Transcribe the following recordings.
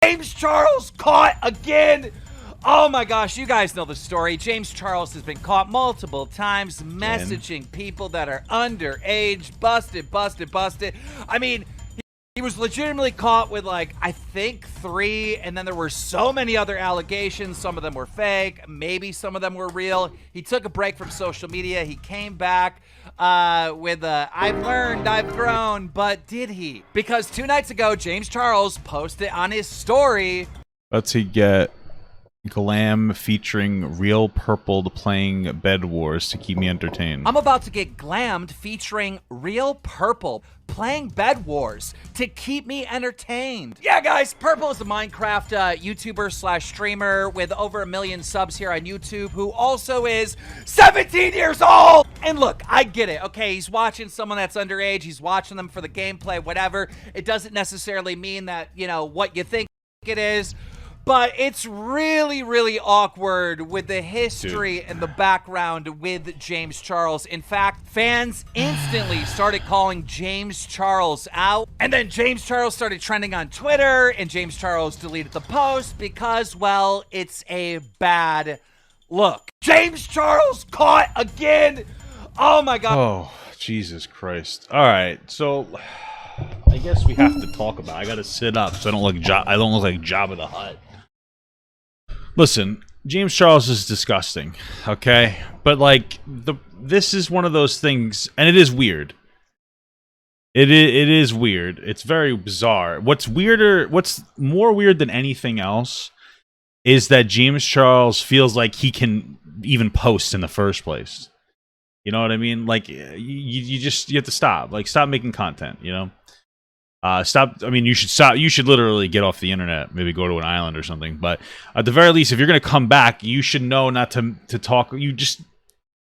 James Charles caught again. Oh my gosh, you guys know the story. James Charles has been caught multiple times messaging people that are underage. Busted. I mean, he was legitimately caught with, like, I think 3, and then there were so many other allegations. Some of them were fake. Maybe some of them were real. He took a break from social media. He came back with I've learned, I've grown, but did he? Because 2 nights ago, James Charles posted on his story. Let's he get Glam featuring Real Purple playing Bed Wars to keep me entertained. I'm about to get glammed featuring Real Purple playing Bed Wars to keep me entertained. Yeah, guys, Purple is a Minecraft YouTuber / streamer with over 1 million subs here on YouTube, who also is 17 years old. And look, I get it. Okay, he's watching someone that's underage. He's watching them for the gameplay, whatever. It doesn't necessarily mean that, you know, what you think it is. But it's really, really awkward with the history and the background with James Charles. In fact, fans instantly started calling James Charles out. And then James Charles started trending on Twitter, and James Charles deleted the post because, well, it's a bad look. James Charles caught again. Oh my God. Oh, Jesus Christ. All right, so I guess we have to talk about it. I gotta sit up so I don't look like Jabba the Hutt. Listen, James Charles is disgusting, okay? But, like, this is one of those things, and it is weird. It is weird. It's very bizarre. What's more weird than anything else is that James Charles feels like he can even post in the first place. You know what I mean? Like, you have to stop. Like, stop making content, you know? Stop. I mean, you should stop. You should literally get off the internet. Maybe go to an island or something. But at the very least, if you're gonna come back, you should know not to talk. You just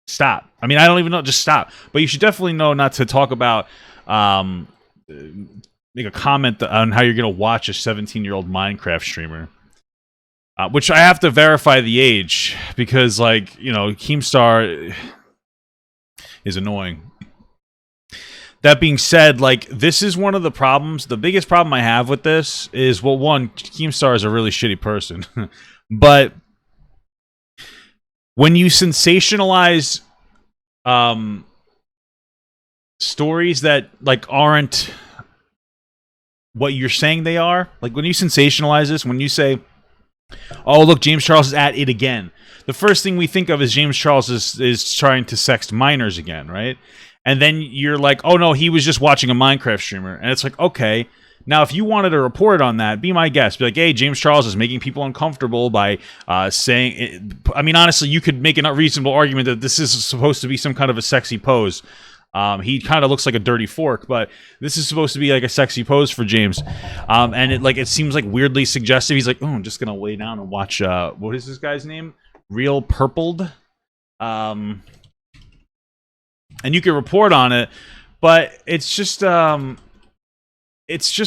stop. I mean, I don't even know. Just stop. But you should definitely know not to talk about. Make a comment on how you're gonna watch a 17-year-old Minecraft streamer. Which I have to verify the age because, like, you know, Keemstar is annoying. That being said, like, this is one of the problems. The biggest problem I have with this is, well, one, Keemstar is a really shitty person. But when you sensationalize stories that, like, aren't what you're saying they are, like, when you sensationalize this, when you say, oh, look, James Charles is at it again, the first thing we think of is James Charles is trying to sext minors again, right? And then you're like, oh no, he was just watching a Minecraft streamer. And it's like, okay, now if you wanted to report on that, be my guest. Be like, hey, James Charles is making people uncomfortable by saying it. I mean, honestly, you could make a reasonable argument that this is supposed to be some kind of a sexy pose. He kind of looks like a dirty fork, but this is supposed to be like a sexy pose for James. And it seems like weirdly suggestive. He's like, oh, I'm just going to lay down and watch, what is this guy's name? Real Purpled. And you can report on it, but it's just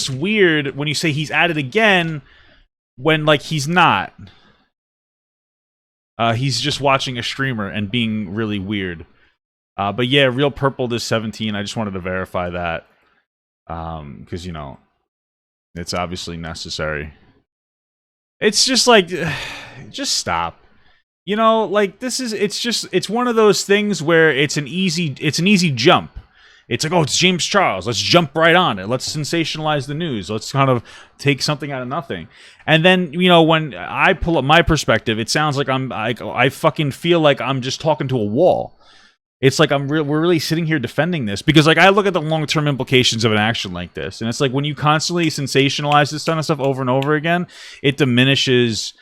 weird when you say he's at it again when, like, he's not. He's just watching a streamer and being really weird. But yeah, Real Purple is 17. I just wanted to verify that because, you know, it's obviously necessary. It's just like, just stop. You know, like, it's one of those things where it's an easy jump. It's like, oh, it's James Charles. Let's jump right on it. Let's sensationalize the news. Let's kind of take something out of nothing. And then, you know, when I pull up my perspective, it sounds like I fucking feel like I'm just talking to a wall. It's like we're really sitting here defending this because, like, I look at the long-term implications of an action like this, and it's like when you constantly sensationalize this kind of stuff over and over again, it diminishes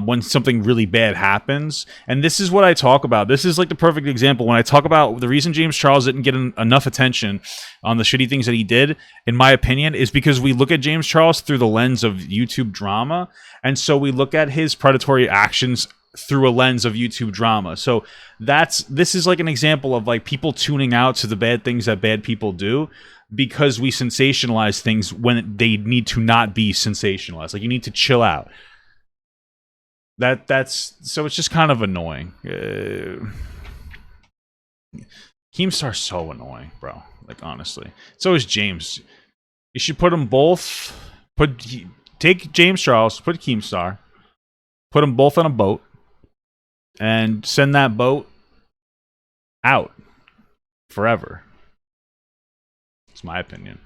when something really bad happens. And this is what I talk about. This is like the perfect example when I talk about the reason James Charles didn't get enough attention on the shitty things that he did, in my opinion, is because we look at James Charles through the lens of YouTube drama. And so we look at his predatory actions through a lens of YouTube drama. So this is like an example of, like, people tuning out to the bad things that bad people do because we sensationalize things when they need to not be sensationalized. Like, you need to chill out. That's so it's just kind of annoying. Keemstar's so annoying, bro. Like, honestly. So is James. You should put them both. take James Charles, put Keemstar, put them both on a boat, and send that boat out forever. It's my opinion.